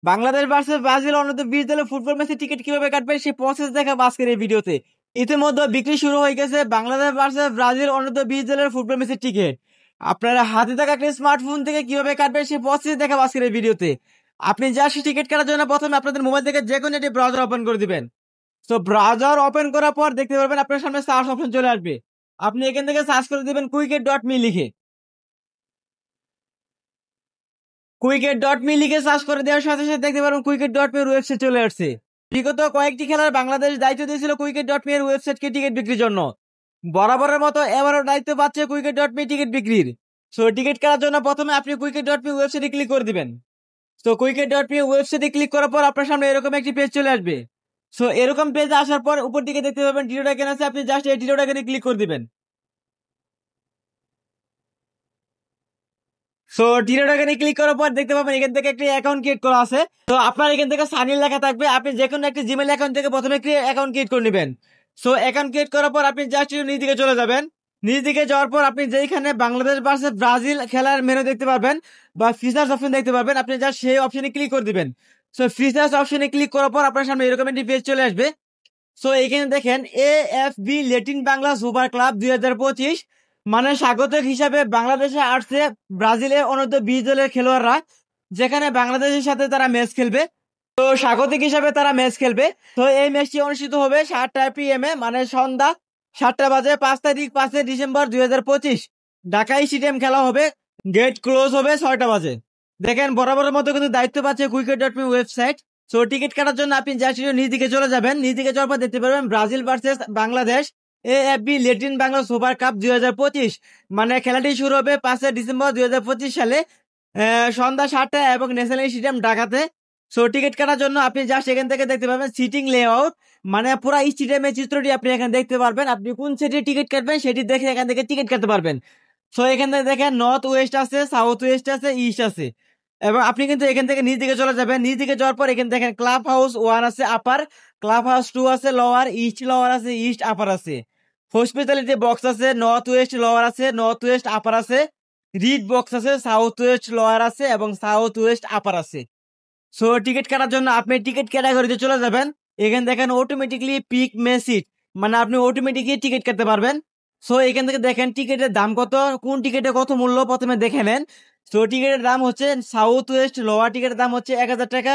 Bangladesh versus Brazil অনূর্ধ্ব 20 দলের football ম্যাচের টিকিট কিভাবে কাটবেন সেই প্রসেস দেখাবো আজকের এই ভিডিওতে। ইতিমধ্যে বিক্রি শুরু হয়ে গেছে বাংলাদেশ ভার্সেস ব্রাজিল অনূর্ধ্ব 20 দলের ফুটবল ম্যাচের টিকিট। আপনারা হাতে থাকা একটা স্মার্টফোন থেকে কিভাবে কাটবেন সেই প্রসেস দেখাবো আজকের এই ভিডিওতে। আপনি জাস্ট টিকিট কাটার জন্য প্রথমে আপনাদের মোবাইল থেকে যে কোনো একটি ব্রাউজার ওপেন করে দিবেন। তো ব্রাউজার ওপেন করার পর দেখতে পারবেন আপনার সামনে সার্চ অপশন চলে আসবে। আপনি এখান থেকে সার্চ করে দিবেন কুইকেট.মি লিখে। কুইকেট.মি লিখে সার্চ করে দেওয়ার সাথে সাথে দেখতে পারবেন কুইকেট.মি এর ওয়েবসাইট চলে আসছে। বিগত কয়েকটি খেলার বাংলাদেশ দায়িত্ব দিয়েছিল কুইকেট.মি এর ওয়েবসাইটকে টিকিট বিক্রির জন্য। বরাবরের মতো এবারও দায়িত্ব পাচ্ছে কুইকেট.মি টিকিট বিক্রির। সো টিকিট কেনার জন্য প্রথমে আপনি কুইকেট.মি ওয়েবসাইটে ক্লিক করে দিবেন। সো কুইকেট.মি ওয়েবসাইটে ক্লিক করার পর আপনার সামনে এরকম একটি পেজ চলে আসবে। সো এরকম পেজে আসার পর উপর দিকে দেখতে পাবেন টিরো আইকন আছে, আপনি জাস্ট এই টিরো আইকনে ক্লিক করে দিবেন। সো টিরো আইকনে ক্লিক করার পর দেখতে পাবেন এখান থেকে একটি অ্যাকাউন্ট ক্রিয়েট করা আছে। তো আপনার এখান থেকে সাইন ইন লেখা থাকবে, আপনি যে কোনো একটি জিমেইল অ্যাকাউন্ট থেকে প্রথমে অ্যাকাউন্ট ক্রিয়েট করে নেবেন। সো অ্যাকাউন্ট ক্রিয়েট করার পর আপনি জাস্ট নিজ দিকে চলে যাবেন। নিজ দিকে যাওয়ার পর আপনি যেখানে বাংলাদেশ ভার্সেস ব্রাজিল খেলার মেনু দেখতে পারবেন বা ফিচার্স অপশন দেখতে পারবেন, আপনি জাস্ট সেই অপশনে ক্লিক করে দিবেন। সো ফিচার্স অপশনে ক্লিক করার পর আপনার সামনে এরকম একটি পেজ চলে আসবে। সো এখানে দেখেন AFB Latin Bangla super club 2025, মানে স্বাগতিক হিসাবে বাংলাদেশে আসছে ব্রাজিলের অনূর্ধ্ব 20 দলের খেলোয়াড়রা, যেখানে বাংলাদেশের সাথে তারা ম্যাচ খেলবে। তো স্বাগতিক হিসাবে তারা ম্যাচ খেলবে। তো এই ম্যাচটি অনুষ্ঠিত হবে 7টা PM এ, মানে সন্ধ্যা 7টা বাজে, 5 তারিখ 5 ডিসেম্বর 2025 ঢাকা স্টেডিয়াম খেলা হবে। গেট ক্লোজ হবে 6টা বাজে। দেখেন বরাবরের মতো কিন্তু দায়িত্ব পাচ্ছে কুইকেট.মি ওয়েবসাইট। সো টিকিট কাটার জন্য আপনি জাস্ট নিজ দিকে চলে যাবেন। নিজ দিকে যাওয়ার পর দেখতে পারবেন Brazil versus Bangladesh AFB Latin Bangla super cup 2025, মানে খেলাটি শুরু হবে 5 ডিসেম্বর 2025 সালে সন্ধ্যা 7টা এবং ন্যাশনাল স্টেডিয়াম ঢাকাতে। সো টিকিট কাটার জন্য আপনি জাস্ট এখান থেকে দেখতে পাবেন সিটিং লেআউট, মানে পুরো স্টেডিয়ামের চিত্রটি আপনি এখানে দেখতে পারবেন। আপনি কোন সেটে টিকিট কাটবেন সেটি দেখে এখান থেকে টিকিট কাটতে পারবেন। সো এখান থেকে দেখেন নর্থ ওয়েস্ট আছে, সাউথ ওয়েস্ট আছে, ইস্ট আছে। এবং আপনি কিন্তু এখান থেকে নিচ দিকে চলে যাবেন। নিচ দিকে যাওয়ার পর এখানে দেখেন ক্লাব হাউস 1 আছে, আপার ক্লাব হাউস 2 আছে, লোয়ার ইস্ট লোয়ার আছে, ইস্ট আপার আছে। হসপিটালিটি বক্স আছে, নর্থ ওয়েস্ট লোয়ার আছে, নর্থ ওয়েস্ট আপার আছে। রিড বক্স আছে, সাউথ ওয়েস্ট লোয়ার আছে এবং সাউথ ওয়েস্ট আপার আছে। সো টিকিট কাটার জন্য আপনি টিকিট ক্যাটাগরিতে চলে যাবেন। এখানে দেখেন অটোমেটিকলি পিক মেসিট, মানে আপনি অটোমেটিকলি টিকিট কাটতে পারবেন। সো এখান থেকে দেখেন টিকিটের দাম কত, কোন টিকিটে কত মূল্য প্রথমে দেখে নেন। সো টিকিটের দাম হচ্ছে সাউথ ওয়েস্ট লোয়ার টিকিটের দাম হচ্ছে 1000 টাকা,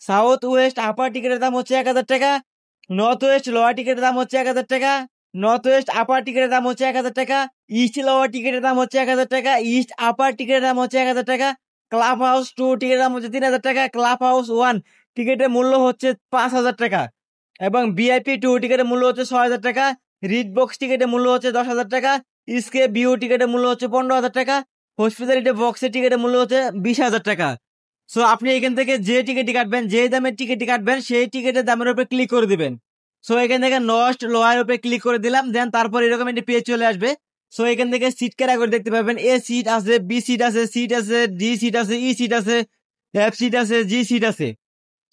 সাউথ ওয়েস্ট আপার টিকিটের দাম হচ্ছে 1000 টাকা, নর্থ ওয়েস্ট লোয়ার টিকিটের দাম হচ্ছে 1000 টাকা, নর্থ ওয়েস্ট আপার টিকিটের দাম হচ্ছে 1000 টাকা, ইস্ট লোয়ার টিকিটের দাম হচ্ছে 1000 টাকা, ইস্ট আপার টিকিটের দাম হচ্ছে 1000 টাকা, ক্লাব হাউস 2 টিকিটের দাম হচ্ছে 3000 টাকা, ক্লাব হাউস 1 টিকিটের মূল্য হচ্ছে 5000 টাকা এবং VIP 2 টিকিটের মূল্য হচ্ছে 6000 টাকা, রিড বক্স টিকিটের মূল্য হচ্ছে 10,000 টাকা, স্কেপ ভিউ টিকিটের মূল্য হচ্ছে 15,000 টাকা, হসপিটালিটি বক্সের টিকিটের মূল্য হচ্ছে 20,000 টাকা। সো আপনি এখান থেকে যে টিকিট কাটবেন, যে দামের টিকিট কাটবেন সেই টিকিটের দামের উপরে ক্লিক করে দিবেন। সো এখান থেকে নস্ট লোয়ার উপরে ক্লিক করে দিলাম, দেন তারপর এরকম একটি পেজ চলে আসবে। সো এখান থেকে সিট ক্যাটাগরি দেখতে পাবেন, A সিট আছে, B সিট আছে, সিট আছে, D সিট আছে, E সিট আছে, F সিট আছে, G সিট আছে।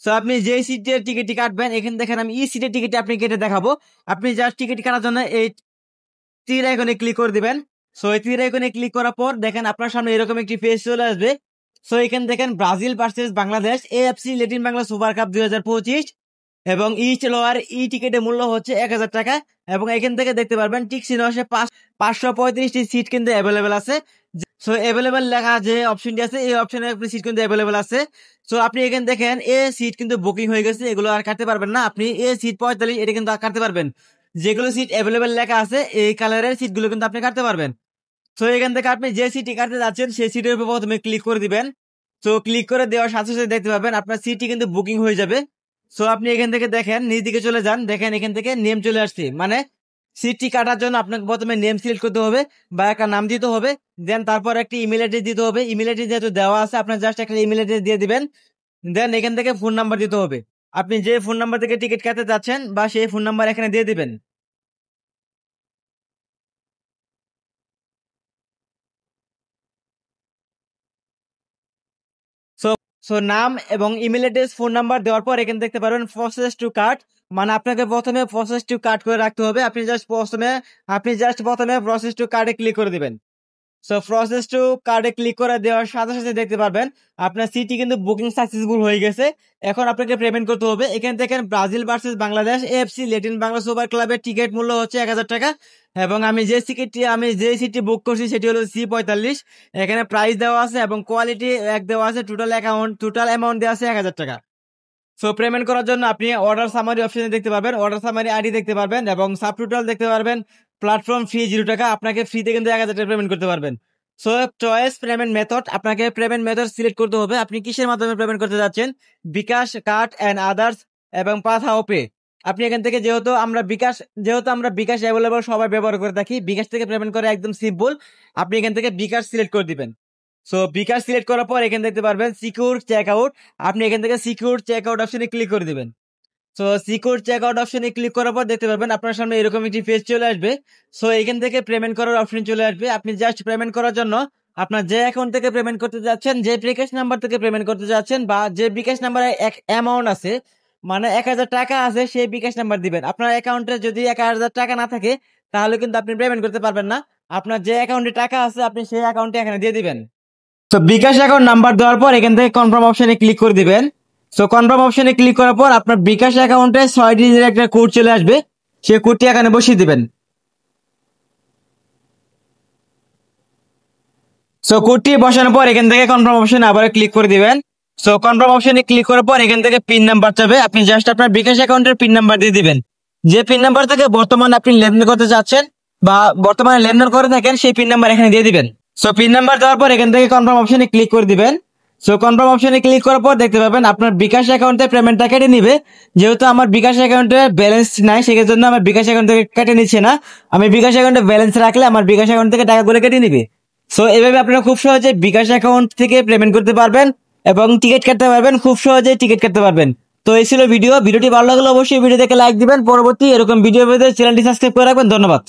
সো আপনি যে সিটের টিকিট কাটবেন, এখানে দেখেন আমি E সিটের টিকিট আপনি কেটে দেখাবো। আপনি জাস্ট টিকিট কাটার জন্য এই তীর আইকনে ক্লিক করে দিবেন। সো এই তীর আইকনে ক্লিক করার পর দেখেন আপনার সামনে এরকম একটি পেজ চলে আসবে। সো এখানে দেখেন Brazil versus Bangladesh AFC Latin Bangla super cup 2025 এবং ইস্ট লোয়ার টিকিটের মূল্য হচ্ছে 1000 টাকা এবং এখান থেকে দেখতে পারবেন টিক চিহ্ন আসে 535টি সিট কিন্তু অ্যাভেলেবেল আছে। সো অ্যাভেলেবেল লেখা যে অপশনটি আছে এই অপশনে আপনি সিট কিন্তু অ্যাভেলেবেল আছে। সো আপনি এখানে দেখেন সিট কিন্তু বুকিং হয়ে গেছে, এগুলো আর কাটতে পারবেন না। আপনি সিট 45 এটা কিন্তু আর কাটতে পারবেন। যেগুলো সিট অ্যাভেলেবেল লেখা আছে এই কালারের সিটগুলো কিন্তু আপনি কাটতে পারবেন। সো এখান থেকে আপনি যে সিটটি কাটতে যাচ্ছেন সেই সিটের উপর প্রথমে ক্লিক করে দিবেন। সো ক্লিক করে দেওয়ার সাথে সাথে দেখতে পাবেন আপনার সিটটি কিন্তু বুকিং হয়ে যাবে। সো আপনি এখান থেকে দেখেন নিচ দিকে চলে যান, দেখেন এখান থেকে নেম চলে আসছে, মানে সিটটি কাটার জন্য আপনাকে প্রথমে নেম সিলেক্ট করতে হবে বা একটা নাম দিতে হবে, দেন তারপর একটি ইমেল অ্যাড্রেস দিতে হবে। ইমেল অ্যাড্রেস যেহেতু দেওয়া আছে আপনার জাস্ট একটা ইমেল অ্যাড্রেস দিয়ে দিবেন। দেন এখান থেকে ফোন নাম্বার দিতে হবে, আপনি যে ফোন নাম্বার থেকে টিকিট কাটতে যাচ্ছেন বা সেই ফোন নাম্বার এখানে দিয়ে দিবেন। সো সো নাম এবং ইমেল অ্যাড্রেস ফোন নাম্বার দেওয়ার পর এখানে দেখতে পারবেন প্রসেস টু কার্ড, মানে আপনাকে প্রথমে প্রসেস টু কার্ড করে রাখতে হবে। আপনি জাস্ট প্রথমে প্রসেস টু কার্ডে ক্লিক করে দিবেন। সো প্রসেস টু কার্ডে ক্লিক করে দেওয়ার সাথে সাথে দেখতে পারবেন আপনার সিটি কিন্তু বুকিং সাকসেসফুল হয়ে গেছে। এখন আপনাকে পেমেন্ট করতে হবে। এখান থেকে Brazil versus Bangladesh AFC Latin Bangla super ক্লাবের টিকিট মূল্য হচ্ছে 1000 টাকা এবং আমি যে সিটটি বুক করছি সেটি হলো C45। এখানে প্রাইস দেওয়া আছে এবং কোয়ালিটি এক দেওয়া আছে, টোটাল অ্যামাউন্ট দেওয়া আছে 1000 টাকা। সো পেমেন্ট করার জন্য আপনি অর্ডার সামারি অপশনে দেখতে পারবেন, অর্ডার সামারি আইডি দেখতে পারবেন এবং সাব টোটাল দেখতে পারবেন। প্ল্যাটফর্ম ফি 0 টাকা, আপনাকে ফ্রিতে কিন্তু 1000 টাকা পেমেন্ট করতে পারবেন। সো চয়েস পেমেন্ট মেথড, আপনাকে পেমেন্ট মেথড সিলেক্ট করতে হবে। আপনি কিসের মাধ্যমে পেমেন্ট করতে যাচ্ছেন, বিকাশ, কার্ড এন্ড আদার্স এবং পাঠাও পে। আপনি এখান থেকে যেহেতু আমরা বিকাশ অ্যাভেলেবল সবাই ব্যবহার করে থাকি, বিকাশ থেকে পেমেন্ট করে একদম সিম্পল। আপনি এখান থেকে বিকাশ সিলেক্ট করে দিবেন। সো বিকাশ সিলেক্ট করার পর এখানে দেখতে পারবেন সিকিউর চেক আউট। আপনি এখান থেকে সিকিউর চেক আউট অপশনে ক্লিক করে দিবেন। সো সিকিউর চেক আউট অপশনে ক্লিক করার পর দেখতে পারবেন আপনার সামনে এরকম একটি পেজ চলে আসবে। সো এখান থেকে পেমেন্ট করার অপশন চলে আসবে। আপনি জাস্ট পেমেন্ট করার জন্য আপনার যে অ্যাকাউন্ট থেকে পেমেন্ট করতে যাচ্ছেন, যে বিকাশ নাম্বার থেকে পেমেন্ট করতে যাচ্ছেন বা যে বিকাশ নাম্বারে এক অ্যামাউন্ট আছে, মানে 1000 টাকা আছে, সেই বিকাশ নাম্বার দিবেন। আপনার অ্যাকাউন্টে যদি 1000 টাকা না থাকে তাহলে কিন্তু আপনি পেমেন্ট করতে পারবেন না। আপনার যে অ্যাকাউন্টে টাকা আছে আপনি সেই অ্যাকাউন্টে এখানে দিয়ে দিবেন। তো বিকাশ অ্যাকাউন্ট নাম্বার দেওয়ার পর এখান থেকে কনফার্ম অপশনে ক্লিক করে দিবেন। সো কনফার্ম অপশনে ক্লিক করার পর আপনার বিকাশ অ্যাকাউন্টে 6 ডিজিটের একটা কোড চলে আসবে, সেই কোডটি এখানে বসিয়ে দিবেন। সো কোডটি বসানোর পর এখান থেকে কনফার্ম অপশনে আবার ক্লিক করে দিবেন। সো কনফার্ম অপশনে ক্লিক করার পর এখান থেকে পিন নাম্বার চাবে, আপনি জাস্ট আপনার বিকাশ অ্যাকাউন্টের পিন নাম্বার দিয়ে দিবেন। যে পিন নাম্বার থেকে বর্তমানে আপনি লেনদেন করতে যাচ্ছেন বা বর্তমানে লেনদেন করে থাকেন সেই পিন নাম্বার এখানে দিয়ে দিবেন। সো পিন নাম্বার দেওয়ার পর এখান থেকে কনফার্ম অপশনে ক্লিক করে দিবেন। সো কনফার্ম অপশনে ক্লিক করার পর দেখতে পাবেন আপনার বিকাশ অ্যাকাউন্টে পেমেন্টটা কেটে নিবে। যেহেতু আমার বিকাশ অ্যাকাউন্টে ব্যালেন্স নাই সেই জন্য আমার বিকাশ অ্যাকাউন্ট থেকে কেটে নিচ্ছে না। আমি বিকাশ অ্যাকাউন্টে ব্যালেন্স রাখলে আমার বিকাশ অ্যাকাউন্ট থেকে টাকাগুলো কেটে নিবে। সো এভাবে আপনারা খুব সহজে বিকাশ অ্যাকাউন্ট থেকে পেমেন্ট করতে পারবেন এবং টিকিট কাটতে পারবেন, খুব সহজে টিকিট কাটতে পারবেন। তো এই ছিল ভিডিওটি ভালো লাগলে অবশ্যই ভিডিও দেখে লাইক দিবেন। পরবর্তী এরকম ভিডিও পেতে চ্যানেলটি সাবস্ক্রাইব করে রাখবেন। ধন্যবাদ।